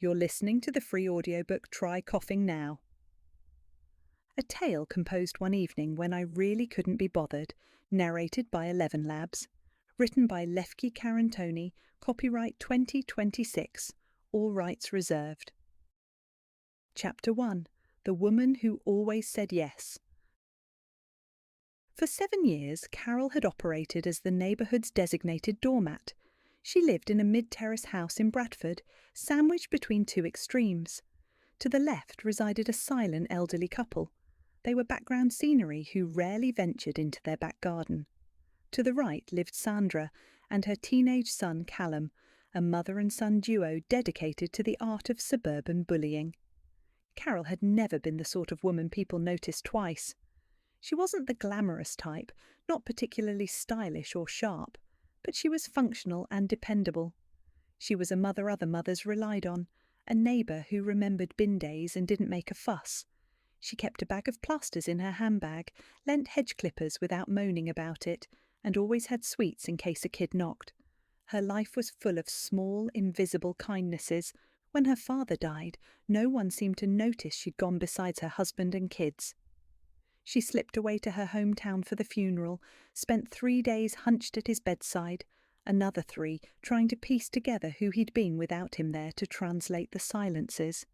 You're listening to the free audiobook Try Coughing Now. A tale composed one evening when I really couldn't be bothered, narrated by ElevenLabs, written by Lefki Karantoni, copyright 2026, all rights reserved. Chapter 1. The Woman Who Always Said Yes. For 7 years, Carole had operated as the neighbourhood's designated doormat. She lived in a mid-terrace house in Bradford, sandwiched between two extremes. To the left resided a silent elderly couple. They were background scenery who rarely ventured into their back garden. To the right lived Sandra and her teenage son Callum, a mother and son duo dedicated to the art of suburban bullying. Carole had never been the sort of woman people noticed twice. She wasn't the glamorous type, not particularly stylish or sharp, but she was functional and dependable. She was a mother other mothers relied on, a neighbour who remembered bin days and didn't make a fuss. She kept a bag of plasters in her handbag, lent hedge clippers without moaning about it, and always had sweets in case a kid knocked. Her life was full of small, invisible kindnesses. When her father died, no one seemed to notice she'd gone besides her husband and kids. She slipped away to her hometown for the funeral, spent 3 days hunched at his bedside, another 3 trying to piece together who he'd been without him there to translate the silences.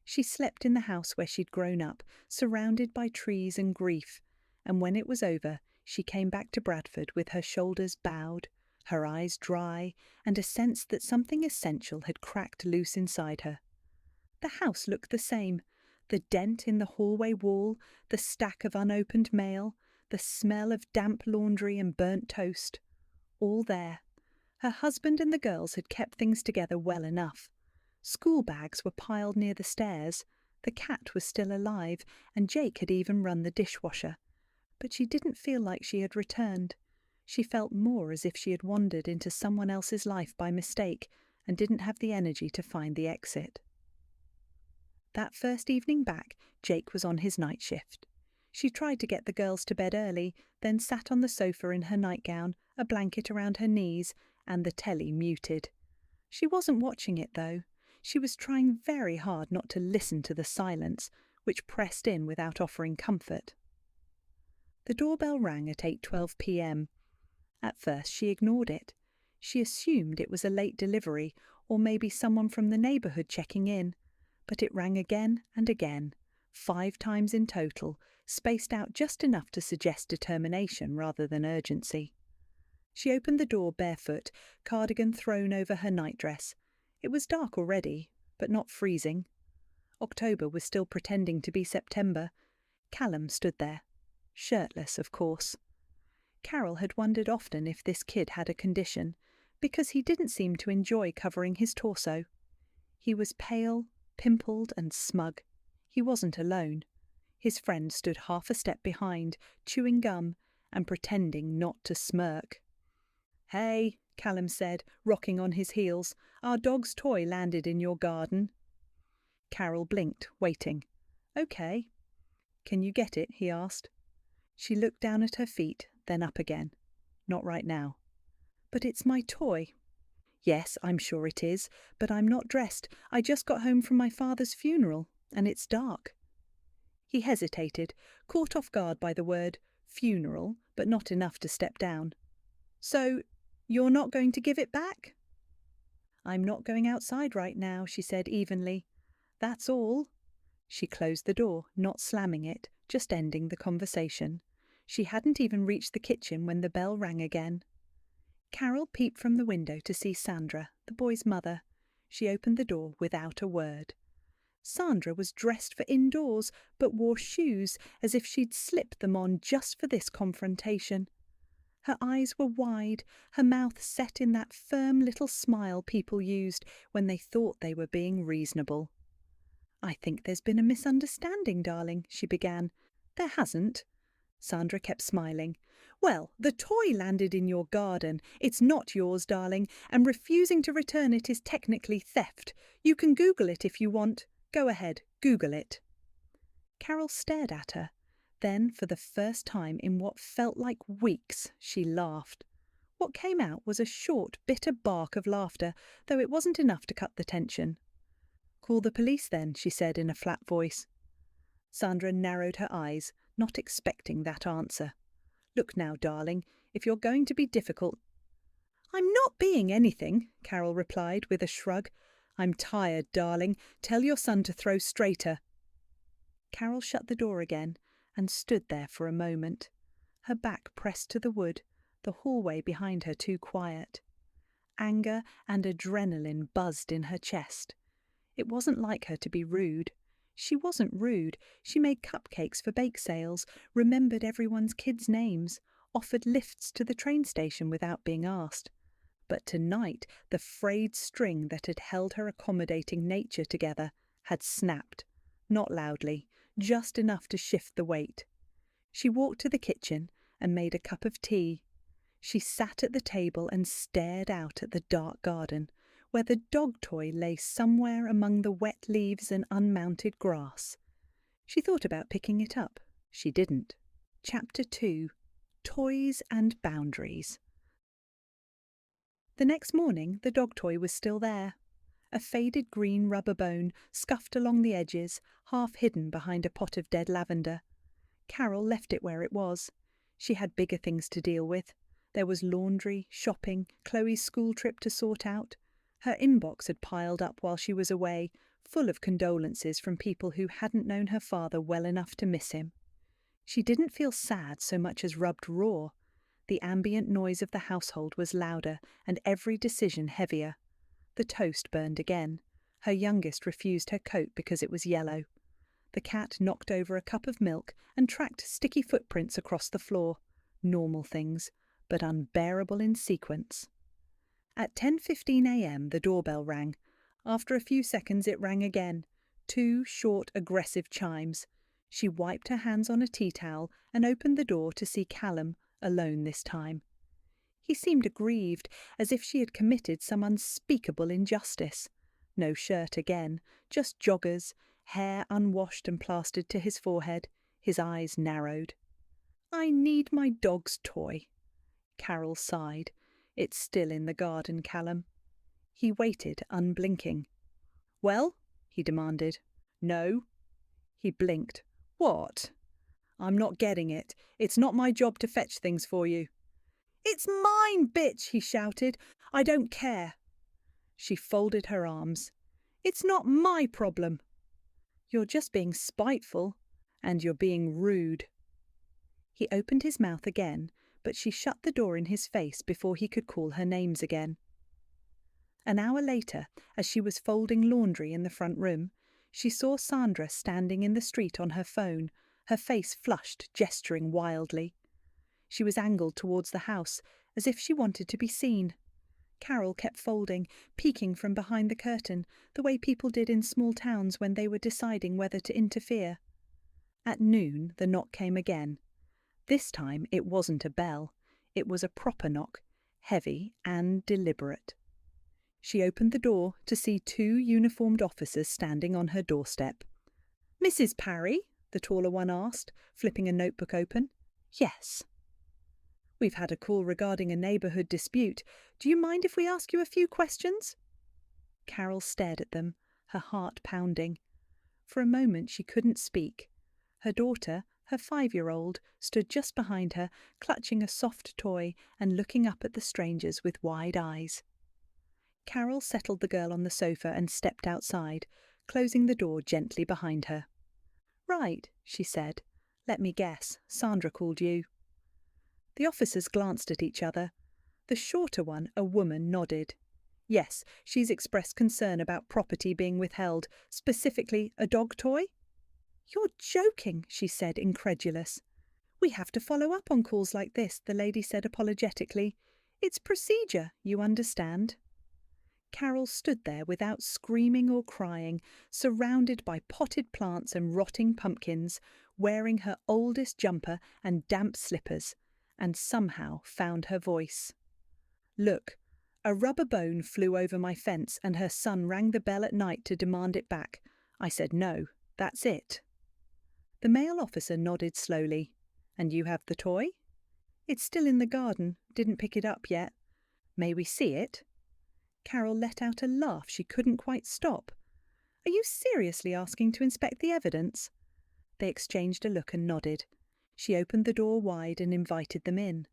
She slept in the house where she'd grown up, surrounded by trees and grief, and when it was over, she came back to Bradford with her shoulders bowed, her eyes dry, and a sense that something essential had cracked loose inside her. The house looked the same. The dent in the hallway wall, the stack of unopened mail, the smell of damp laundry and burnt toast. All there. Her husband and the girls had kept things together well enough. School bags were piled near the stairs. The cat was still alive, and Jake had even run the dishwasher. But she didn't feel like she had returned. She felt more as if she had wandered into someone else's life by mistake and didn't have the energy to find the exit. That first evening back, Jake was on his night shift. She tried to get the girls to bed early, then sat on the sofa in her nightgown, a blanket around her knees, and the telly muted. She wasn't watching it, though. She was trying very hard not to listen to the silence, which pressed in without offering comfort. The doorbell rang at 8:12 p.m. At first she ignored it. She assumed it was a late delivery, or maybe someone from the neighbourhood checking in. But it rang again and again, 5 times in total, spaced out just enough to suggest determination rather than urgency. She opened the door barefoot, cardigan thrown over her nightdress. It was dark already, but not freezing. October was still pretending to be September. Callum stood there, shirtless, of course. Carole had wondered often if this kid had a condition, because he didn't seem to enjoy covering his torso. He was pale, pimpled and smug. He wasn't alone. His friend stood half a step behind, chewing gum and pretending not to smirk. "Hey," Callum said, rocking on his heels, "our dog's toy landed in your garden." Carole blinked, waiting. "Okay." "Can you get it?" he asked. She looked down at her feet, then up again. "Not right now." "But it's my toy." "Yes, I'm sure it is, but I'm not dressed. I just got home from my father's funeral, and it's dark." He hesitated, caught off guard by the word funeral, but not enough to step down. "So, you're not going to give it back?" "I'm not going outside right now," she said evenly. "That's all." She closed the door, not slamming it, just ending the conversation. She hadn't even reached the kitchen when the bell rang again. Carole peeped from the window to see Sandra, the boy's mother. She opened the door without a word. Sandra was dressed for indoors, but wore shoes as if she'd slipped them on just for this confrontation. Her eyes were wide, her mouth set in that firm little smile people used when they thought they were being reasonable. "I think there's been a misunderstanding, darling," she began. "There hasn't." Sandra kept smiling. "Well, the toy landed in your garden. It's not yours, darling, and refusing to return it is technically theft. You can Google it if you want. Go ahead, Google it." Carole stared at her. Then, for the first time in what felt like weeks, she laughed. What came out was a short, bitter bark of laughter, though it wasn't enough to cut the tension. Call the police then, she said in a flat voice. Sandra narrowed her eyes, not expecting that answer. Look now, darling, if you're going to be difficult— I'm not being anything, Carole replied with a shrug. I'm tired, darling. Tell your son to throw straighter. Carole shut the door again and stood there for a moment, her back pressed to the wood, the hallway behind her too quiet. Anger and adrenaline buzzed in her chest. It wasn't like her to be rude. She wasn't rude. She made cupcakes for bake sales, remembered everyone's kids' names, offered lifts to the train station without being asked. But tonight the frayed string that had held her accommodating nature together had snapped, not loudly, just enough to shift the weight. She walked to the kitchen and made a cup of tea. She sat at the table and stared out at the dark garden, where the dog toy lay somewhere among the wet leaves and unmounted grass. She thought about picking it up. She didn't. Chapter 2. Toys and Boundaries. The next morning the dog toy was still there. A faded green rubber bone, scuffed along the edges, half hidden behind a pot of dead lavender. Carole left it where it was. She had bigger things to deal with. There was laundry, shopping, Chloe's school trip to sort out. Her inbox had piled up while she was away, full of condolences from people who hadn't known her father well enough to miss him. She didn't feel sad so much as rubbed raw. The ambient noise of the household was louder and every decision heavier. The toast burned again. Her youngest refused her coat because it was yellow. The cat knocked over a cup of milk and tracked sticky footprints across the floor. Normal things, but unbearable in sequence. At 10:15 a.m. the doorbell rang. After a few seconds it rang again. 2 short, aggressive chimes. She wiped her hands on a tea towel and opened the door to see Callum, alone this time. He seemed aggrieved, as if she had committed some unspeakable injustice. No shirt again, just joggers, hair unwashed and plastered to his forehead, his eyes narrowed. "I need my dog's toy." Carole sighed. "It's still in the garden, Callum." He waited, unblinking. "Well?" he demanded. "No." He blinked. "What?" "I'm not getting it. It's not my job to fetch things for you." "It's mine, bitch!" he shouted. "I don't care." She folded her arms. "It's not my problem." "You're just being spiteful, and you're being rude." He opened his mouth again, but she shut the door in his face before he could call her names again. An hour later, as she was folding laundry in the front room, she saw Sandra standing in the street on her phone, her face flushed, gesturing wildly. She was angled towards the house, as if she wanted to be seen. Carole kept folding, peeking from behind the curtain, the way people did in small towns when they were deciding whether to interfere. At noon the knock came again. This time it wasn't a bell. It was a proper knock, heavy and deliberate. She opened the door to see 2 uniformed officers standing on her doorstep. "Mrs. Parry?" the taller one asked, flipping a notebook open. "Yes." "We've had a call regarding a neighbourhood dispute. Do you mind if we ask you a few questions?" Carole stared at them, her heart pounding. For a moment she couldn't speak. Her daughter, her 5-year-old, stood just behind her, clutching a soft toy and looking up at the strangers with wide eyes. Carole settled the girl on the sofa and stepped outside, closing the door gently behind her. "Right," she said. "Let me guess, Sandra called you." The officers glanced at each other. The shorter one, a woman, nodded. "Yes, she's expressed concern about property being withheld, specifically a dog toy." "You're joking," she said, incredulous. "We have to follow up on calls like this," the lady said apologetically. "It's procedure, you understand." Carole stood there without screaming or crying, surrounded by potted plants and rotting pumpkins, wearing her oldest jumper and damp slippers, and somehow found her voice. "Look, a rubber bone flew over my fence and her son rang the bell at night to demand it back. I said no, that's it." The male officer nodded slowly. "And you have the toy?" "It's still in the garden, didn't pick it up yet." "May we see it?" Carole let out a laugh she couldn't quite stop. Are you seriously asking to inspect the evidence?" They exchanged a look and nodded. She opened the door wide and invited them in.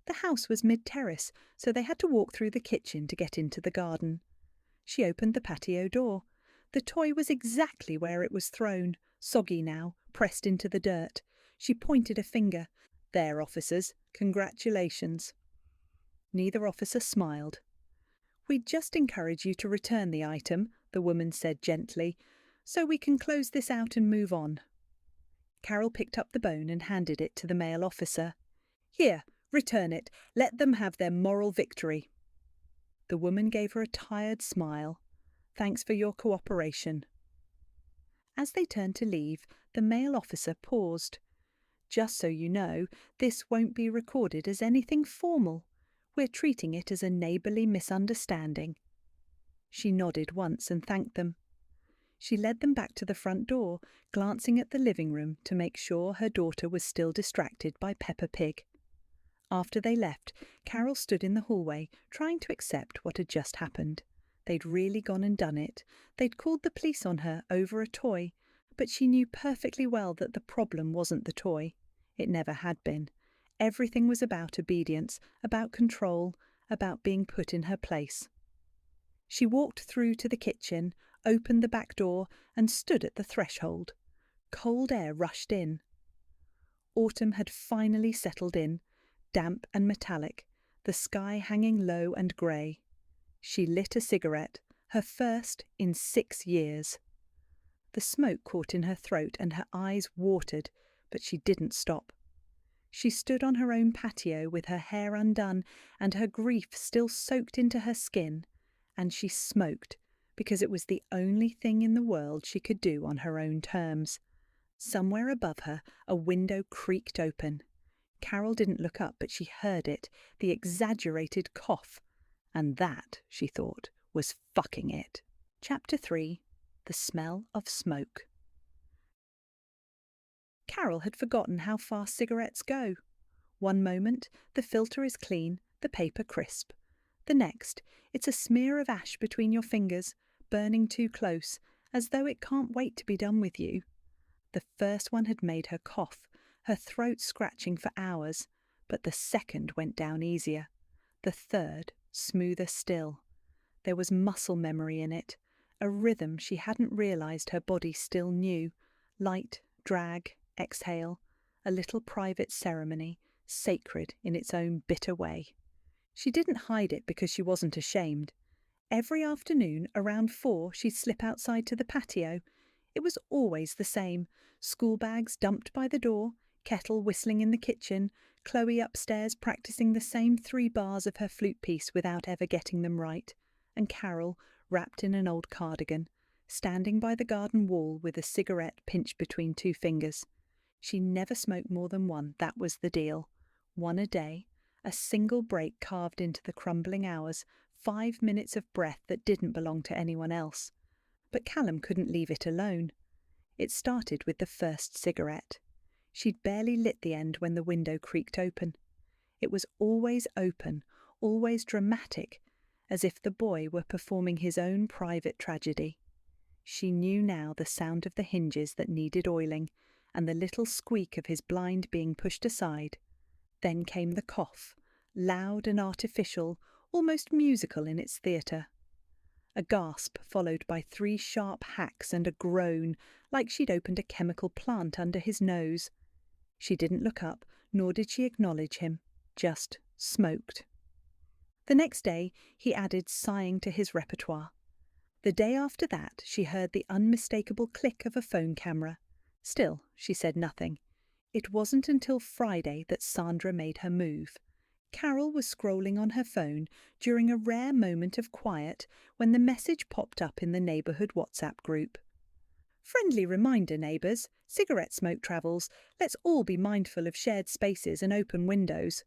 The house was mid-terrace, so they had to walk through the kitchen to get into the garden. She opened the patio door. The toy was exactly where it was thrown, soggy now, pressed into the dirt. She pointed a finger. "There, officers, congratulations." Neither officer smiled. "We'd just encourage you to return the item," the woman said gently, "so we can close this out and move on." Carole picked up the bone and handed it to the male officer. "Here, return it. Let them have their moral victory." The woman gave her a tired smile. "Thanks for your cooperation." As they turned to leave, the male officer paused. "Just so you know, this won't be recorded as anything formal. We're treating it as a neighbourly misunderstanding." She nodded once and thanked them. She led them back to the front door, glancing at the living room to make sure her daughter was still distracted by Peppa Pig. After they left, Carole stood in the hallway, trying to accept what had just happened. They'd really gone and done it. They'd called the police on her over a toy, but she knew perfectly well that the problem wasn't the toy. It never had been. Everything was about obedience, about control, about being put in her place. She walked through to the kitchen, opened the back door, and stood at the threshold. Cold air rushed in. Autumn had finally settled in, damp and metallic, the sky hanging low and grey. She lit a cigarette, her first in 6 years. The smoke caught in her throat and her eyes watered, but she didn't stop. She stood on her own patio with her hair undone and her grief still soaked into her skin, and she smoked because it was the only thing in the world she could do on her own terms. Somewhere above her, a window creaked open. Carole didn't look up, but she heard it, the exaggerated cough. And that, she thought, was fucking it. Chapter 3. The Smell of Smoke. Carole had forgotten how fast cigarettes go. One moment, the filter is clean, the paper crisp. The next, it's a smear of ash between your fingers, burning too close, as though it can't wait to be done with you. The first one had made her cough, her throat scratching for hours, but the second went down easier. The third, smoother still. There was muscle memory in it, a rhythm she hadn't realised her body still knew. Light, drag, exhale, a little private ceremony, sacred in its own bitter way. She didn't hide it because she wasn't ashamed. Every afternoon, around 4, she'd slip outside to the patio. It was always the same. School bags dumped by the door, kettle whistling in the kitchen, Chloe upstairs practising the same 3 bars of her flute piece without ever getting them right, and Carole, wrapped in an old cardigan, standing by the garden wall with a cigarette pinched between 2 fingers. She never smoked more than one, that was the deal. 1 a day, a single break carved into the crumbling hours, 5 minutes of breath that didn't belong to anyone else. But Callum couldn't leave it alone. It started with the first cigarette. She'd barely lit the end when the window creaked open. It was always open, always dramatic, as if the boy were performing his own private tragedy. She knew now the sound of the hinges that needed oiling, and the little squeak of his blind being pushed aside. Then came the cough, loud and artificial, almost musical in its theatre. A gasp followed by 3 sharp hacks and a groan, like she'd opened a chemical plant under his nose. She didn't look up, nor did she acknowledge him, just smoked. The next day he added sighing to his repertoire. The day after that she heard the unmistakable click of a phone camera. Still, she said nothing. It wasn't until Friday that Sandra made her move. Carole was scrolling on her phone during a rare moment of quiet when the message popped up in the neighbourhood WhatsApp group. "Friendly reminder, neighbours, cigarette smoke travels. Let's all be mindful of shared spaces and open windows."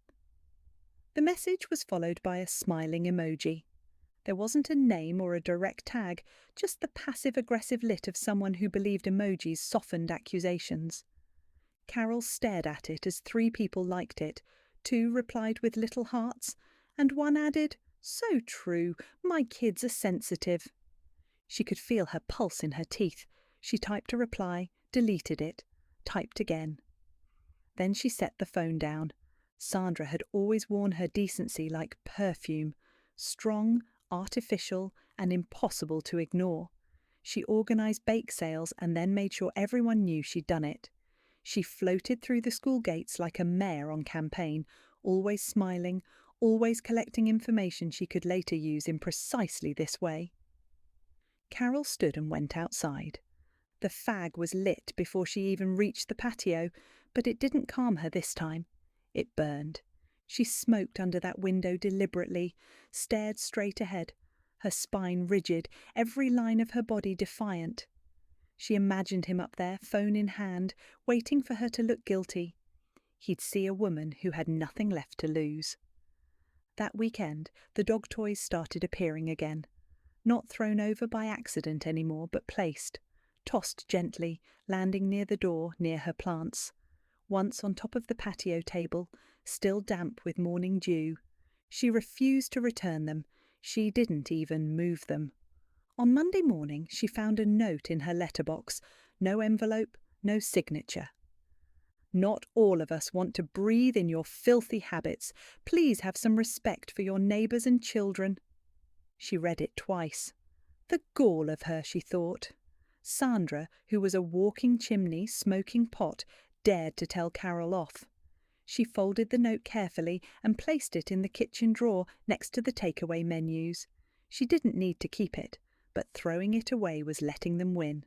The message was followed by a smiling emoji. There wasn't a name or a direct tag, just the passive-aggressive lit of someone who believed emojis softened accusations. Carole stared at it as 3 people liked it, 2 replied with little hearts, and 1 added, "So true, my kids are sensitive." She could feel her pulse in her teeth. She typed a reply, deleted it, typed again. Then she set the phone down. Sandra had always worn her decency like perfume, strong, artificial, and impossible to ignore. She organised bake sales and then made sure everyone knew she'd done it. She floated through the school gates like a mayor on campaign, always smiling, always collecting information she could later use in precisely this way. Carole stood and went outside. The fag was lit before she even reached the patio, but it didn't calm her this time. It burned. She smoked under that window deliberately, stared straight ahead, her spine rigid, every line of her body defiant. She imagined him up there, phone in hand, waiting for her to look guilty. He'd see a woman who had nothing left to lose. That weekend, the dog toys started appearing again. Not thrown over by accident anymore, but placed, tossed gently, landing near the door, near her plants. Once on top of the patio table, still damp with morning dew. She refused to return them. She didn't even move them. On Monday morning, she found a note in her letterbox. No envelope, no signature. Not all of us want to breathe in your filthy habits. Please have some respect for your neighbours and children. She read it twice. The gall of her, she thought. Sandra, who was a walking chimney, smoking pot, dared to tell Carole off. She folded the note carefully and placed it in the kitchen drawer next to the takeaway menus. She didn't need to keep it, but throwing it away was letting them win.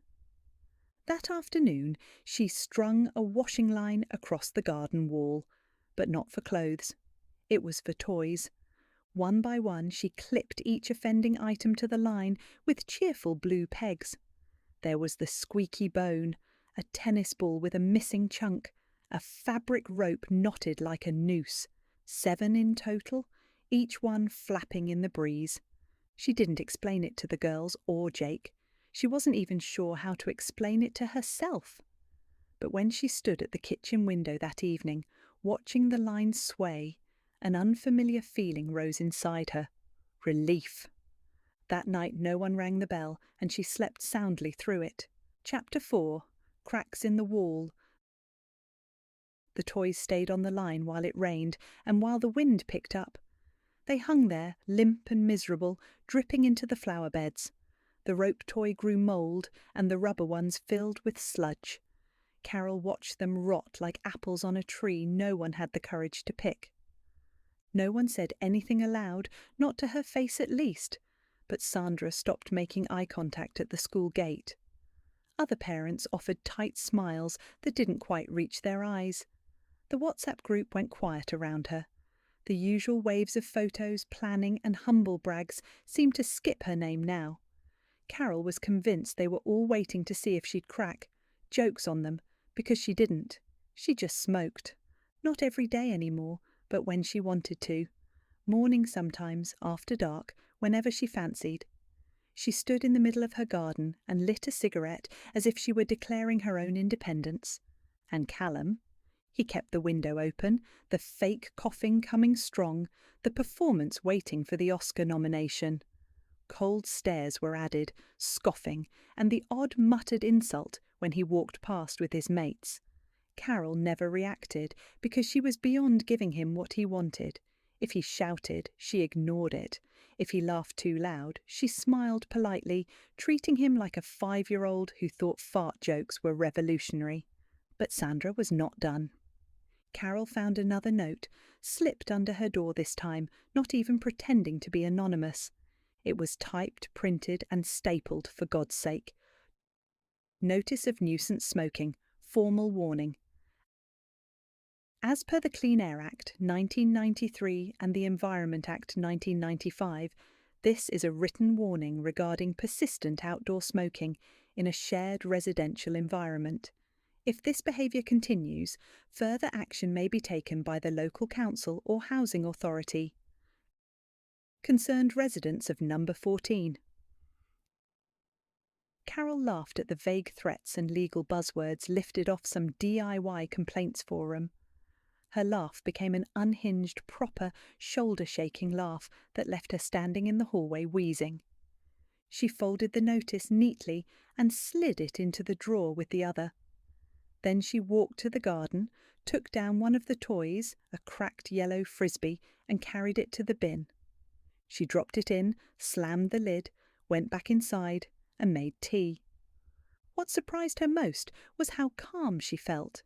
That afternoon, she strung a washing line across the garden wall, but not for clothes. It was for toys. One by one, she clipped each offending item to the line with cheerful blue pegs. There was the squeaky bone, a tennis ball with a missing chunk, a fabric rope knotted like a noose, 7 in total, each one flapping in the breeze. She didn't explain it to the girls or Jake. She wasn't even sure how to explain it to herself. But when she stood at the kitchen window that evening, watching the line sway, an unfamiliar feeling rose inside her. Relief. That night no one rang the bell, and she slept soundly through it. Chapter 4. Cracks in the wall. The toys stayed on the line while it rained, and while the wind picked up. They hung there, limp and miserable, dripping into the flower beds. The rope toy grew mould, and the rubber ones filled with sludge. Carole watched them rot like apples on a tree no one had the courage to pick. No one said anything aloud, not to her face at least, but Sandra stopped making eye contact at the school gate. Other parents offered tight smiles that didn't quite reach their eyes. The WhatsApp group went quiet around her. The usual waves of photos, planning and humble brags seemed to skip her name now. Carole was convinced they were all waiting to see if she'd crack. Jokes on them, because she didn't. She just smoked. Not every day anymore, but when she wanted to. Morning sometimes, after dark, whenever she fancied. She stood in the middle of her garden and lit a cigarette as if she were declaring her own independence. And Callum? He kept the window open, the fake coughing coming strong, the performance waiting for the Oscar nomination. Cold stares were added, scoffing, and the odd muttered insult when he walked past with his mates. Carole never reacted, because she was beyond giving him what he wanted. If he shouted, she ignored it. If he laughed too loud, she smiled politely, treating him like a 5-year-old who thought fart jokes were revolutionary. But Sandra was not done. Carole found another note, slipped under her door this time, not even pretending to be anonymous. It was typed, printed, and stapled, for God's sake. Notice of nuisance smoking. Formal warning. As per the Clean Air Act 1993 and the Environment Act 1995, this is a written warning regarding persistent outdoor smoking in a shared residential environment. If this behaviour continues, further action may be taken by the local council or housing authority. Concerned residents of number 14. Carole laughed at the vague threats and legal buzzwords lifted off some DIY complaints forum. Her laugh became an unhinged, proper, shoulder-shaking laugh that left her standing in the hallway wheezing. She folded the notice neatly and slid it into the drawer with the other. Then she walked to the garden, took down one of the toys, a cracked yellow frisbee, and carried it to the bin. She dropped it in, slammed the lid, went back inside, and made tea. What surprised her most was how calm she felt.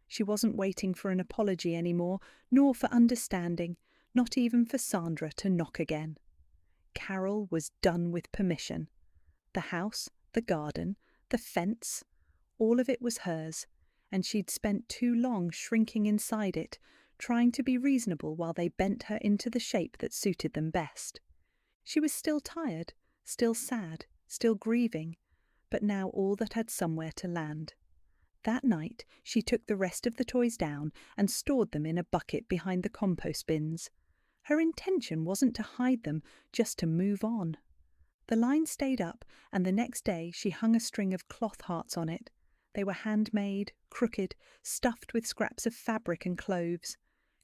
She wasn't waiting for an apology anymore, nor for understanding, not even for Sandra to knock again. Carole was done with permission. The house, the garden, the fence, all of it was hers, and she'd spent too long shrinking inside it, trying to be reasonable while they bent her into the shape that suited them best. She was still tired, still sad, still grieving, but now all that had somewhere to land. That night she took the rest of the toys down and stored them in a bucket behind the compost bins. Her intention wasn't to hide them, just to move on. The line stayed up, and the next day she hung a string of cloth hearts on it. They were handmade, crooked, stuffed with scraps of fabric and cloves.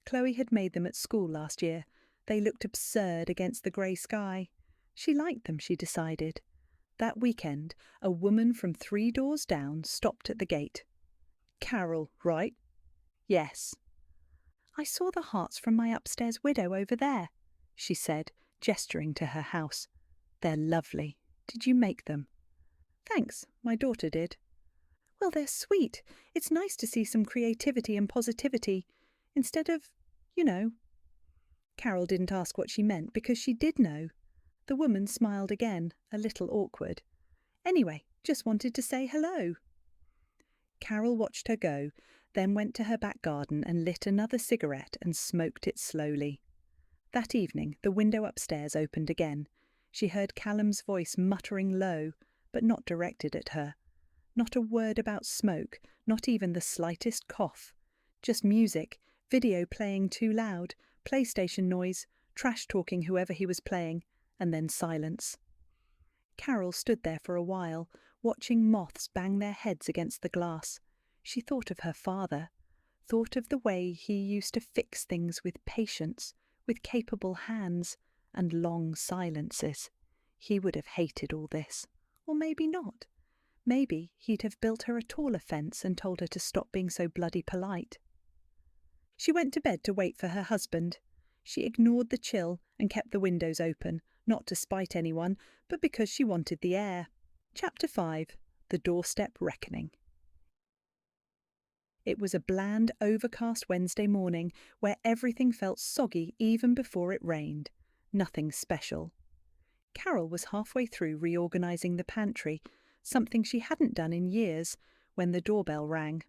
Chloe had made them at school last year. They looked absurd against the grey sky. She liked them, she decided. That weekend, a woman from 3 doors down stopped at the gate. "Carole, right?" "Yes." "I saw the hearts from my upstairs widow over there," she said, gesturing to her house. "They're lovely. Did you make them?" "Thanks, my daughter did." "Well, they're sweet. It's nice to see some creativity and positivity, instead of, you know." Carole didn't ask what she meant, because she did know. The woman smiled again, a little awkward. "Anyway, just wanted to say hello." Carole watched her go, then went to her back garden and lit another cigarette and smoked it slowly. That evening the window upstairs opened again. She heard Callum's voice muttering low, but not directed at her. Not a word about smoke, not even the slightest cough. Just music, video playing too loud, PlayStation noise, trash-talking whoever he was playing, and then silence. Carole stood there for a while, watching moths bang their heads against the glass. She thought of her father, thought of the way he used to fix things with patience, with capable hands, and long silences. He would have hated all this. Or maybe not. Maybe he'd have built her a taller fence and told her to stop being so bloody polite. She went to bed to wait for her husband. She ignored the chill and kept the windows open, not to spite anyone, but because she wanted the air. Chapter 5. The Doorstep Reckoning. It was a bland, overcast Wednesday morning where everything felt soggy even before it rained. Nothing special. Carole was halfway through reorganising the pantry, something she hadn't done in years, when the doorbell rang.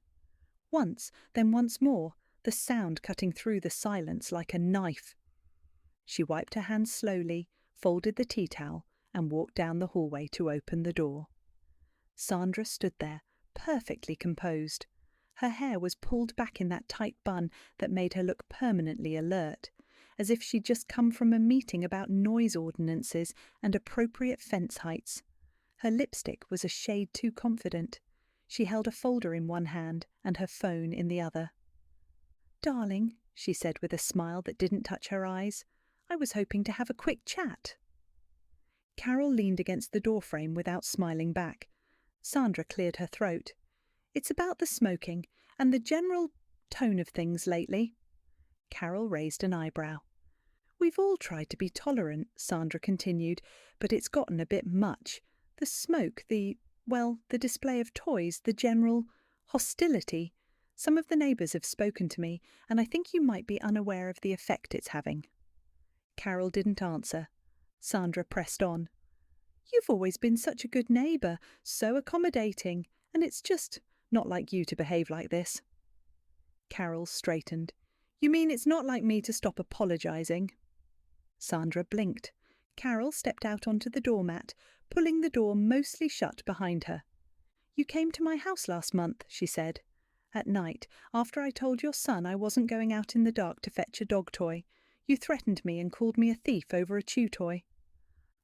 Once, then once more, the sound cutting through the silence like a knife. She wiped her hands slowly, folded the tea towel, and walked down the hallway to open the door. Sandra stood there, perfectly composed. Her hair was pulled back in that tight bun that made her look permanently alert, as if she'd just come from a meeting about noise ordinances and appropriate fence heights. Her lipstick was a shade too confident. She held a folder in one hand and her phone in the other. "Darling," she said with a smile that didn't touch her eyes, "I was hoping to have a quick chat." Carole leaned against the doorframe without smiling back. Sandra cleared her throat. "It's about the smoking and the general tone of things lately." Carole raised an eyebrow. "We've all tried to be tolerant," Sandra continued, "but it's gotten a bit much. The smoke, the display of toys, the general hostility. Some of the neighbours have spoken to me, and I think you might be unaware of the effect it's having." Carole didn't answer. Sandra pressed on. "You've always been such a good neighbour, so accommodating, and it's just not like you to behave like this." Carole straightened. "You mean it's not like me to stop apologising?" Sandra blinked. Carole stepped out onto the doormat, pulling the door mostly shut behind her. "You came to my house last month," she said. "At night, after I told your son I wasn't going out in the dark to fetch a dog toy. You threatened me and called me a thief over a chew toy."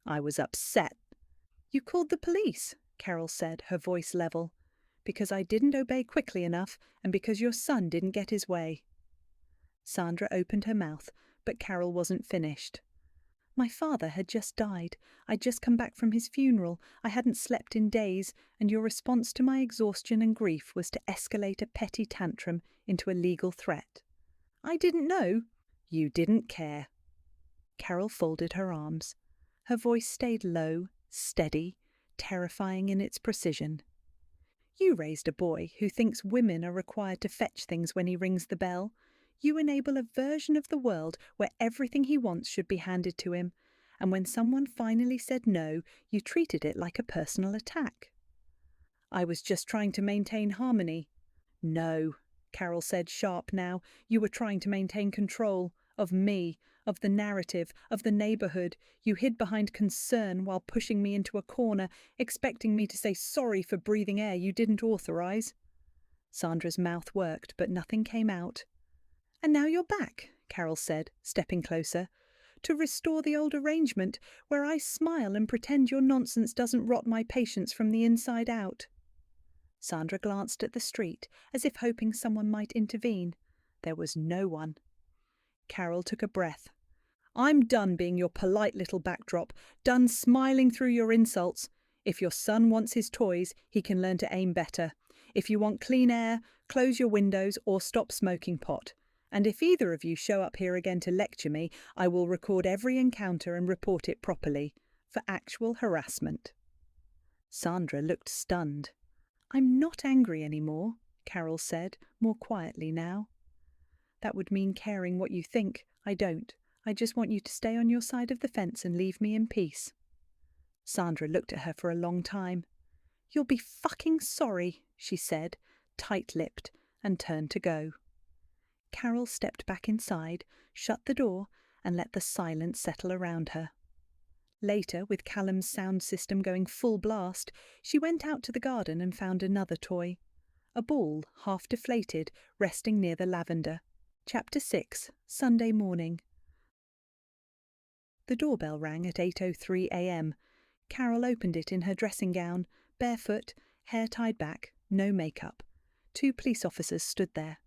"I was upset." "You called the police," Carole said, her voice level. "Because I didn't obey quickly enough, and because your son didn't get his way." Sandra opened her mouth, but Carole wasn't finished. My father had just died. I'd just come back from his funeral. I hadn't slept in days, and your response to my exhaustion and grief was to escalate a petty tantrum into a legal threat. I didn't know. You didn't care. Carole folded her arms. Her voice stayed low, steady, terrifying in its precision. You raised a boy who thinks women are required to fetch things when he rings the bell. You enable a version of the world where everything he wants should be handed to him, and when someone finally said no, you treated it like a personal attack. I was just trying to maintain harmony. No, Carole said, sharp now. You were trying to maintain control of me, of the narrative, of the neighbourhood. You hid behind concern while pushing me into a corner, expecting me to say sorry for breathing air you didn't authorise. Sandra's mouth worked, but nothing came out. And now you're back, Carole said, stepping closer, to restore the old arrangement where I smile and pretend your nonsense doesn't rot my patience from the inside out. Sandra glanced at the street, as if hoping someone might intervene. There was no one. Carole took a breath. I'm done being your polite little backdrop, done smiling through your insults. If your son wants his toys, he can learn to aim better. If you want clean air, close your windows or stop smoking pot. And if either of you show up here again to lecture me, I will record every encounter and report it properly, for actual harassment. Sandra looked stunned. I'm not angry anymore, Carole said, more quietly now. That would mean caring what you think. I don't. I just want you to stay on your side of the fence and leave me in peace. Sandra looked at her for a long time. You'll be fucking sorry, she said, tight-lipped, and turned to go. Carole stepped back inside, shut the door, and let the silence settle around her. Later, with Callum's sound system going full blast, she went out to the garden and found another toy. A ball, half deflated, resting near the lavender. Chapter 6, Sunday morning. The doorbell rang at 8:03 a.m. Carole opened it in her dressing gown, barefoot, hair tied back, no makeup. 2 police officers stood there.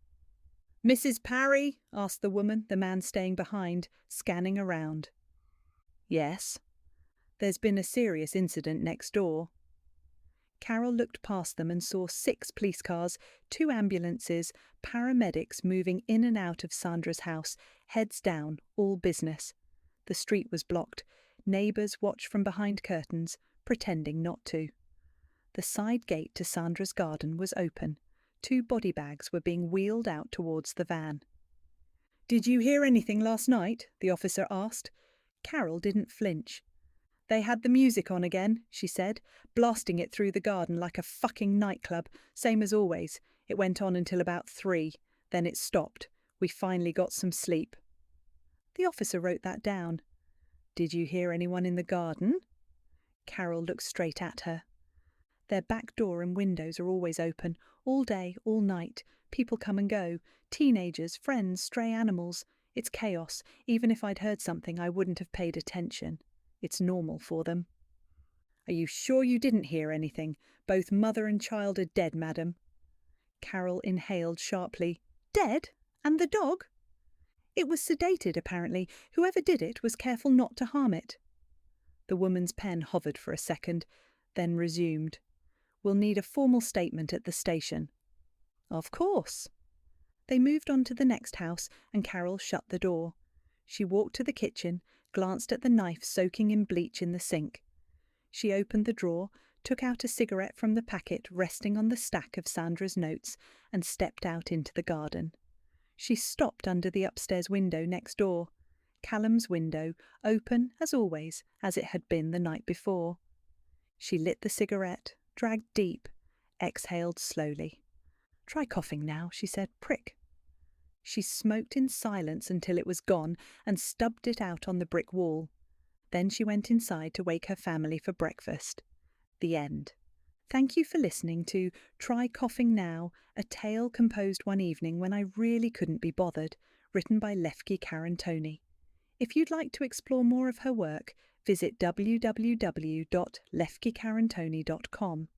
Mrs. Parry? Asked the woman, the man staying behind, scanning around. Yes. There's been a serious incident next door. Carole looked past them and saw 6 police cars, 2 ambulances, paramedics moving in and out of Sandra's house, heads down, all business. The street was blocked. Neighbours watched from behind curtains, pretending not to. The side gate to Sandra's garden was open. 2 body bags were being wheeled out towards the van. Did you hear anything last night? The officer asked. Carole didn't flinch. They had the music on again, she said, blasting it through the garden like a fucking nightclub, same as always. It went on until about 3. Then it stopped. We finally got some sleep. The officer wrote that down. Did you hear anyone in the garden? Carole looked straight at her. Their back door and windows are always open, all day, all night. People come and go. Teenagers, friends, stray animals. It's chaos. Even if I'd heard something, I wouldn't have paid attention. It's normal for them. Are you sure you didn't hear anything? Both mother and child are dead, madam. Carole inhaled sharply. Dead? And the dog? It was sedated, apparently. Whoever did it was careful not to harm it. The woman's pen hovered for a second, then resumed. We'll need a formal statement at the station. Of course. They moved on to the next house, and Carole shut the door. She walked to the kitchen, glanced at the knife soaking in bleach in the sink. She opened the drawer, took out a cigarette from the packet resting on the stack of Sandra's notes, and stepped out into the garden. She stopped under the upstairs window next door. Callum's window, open, as always, as it had been the night before. She lit the cigarette, dragged deep, exhaled slowly. Try coughing now, she said. Prick. She smoked in silence until it was gone and stubbed it out on the brick wall. Then she went inside to wake her family for breakfast. The end. Thank you for listening to Try Coughing Now, a tale composed one evening when I really couldn't be bothered, written by Lefki Karantoni. If you'd like to explore more of her work, visit www.lefkikarantoni.com.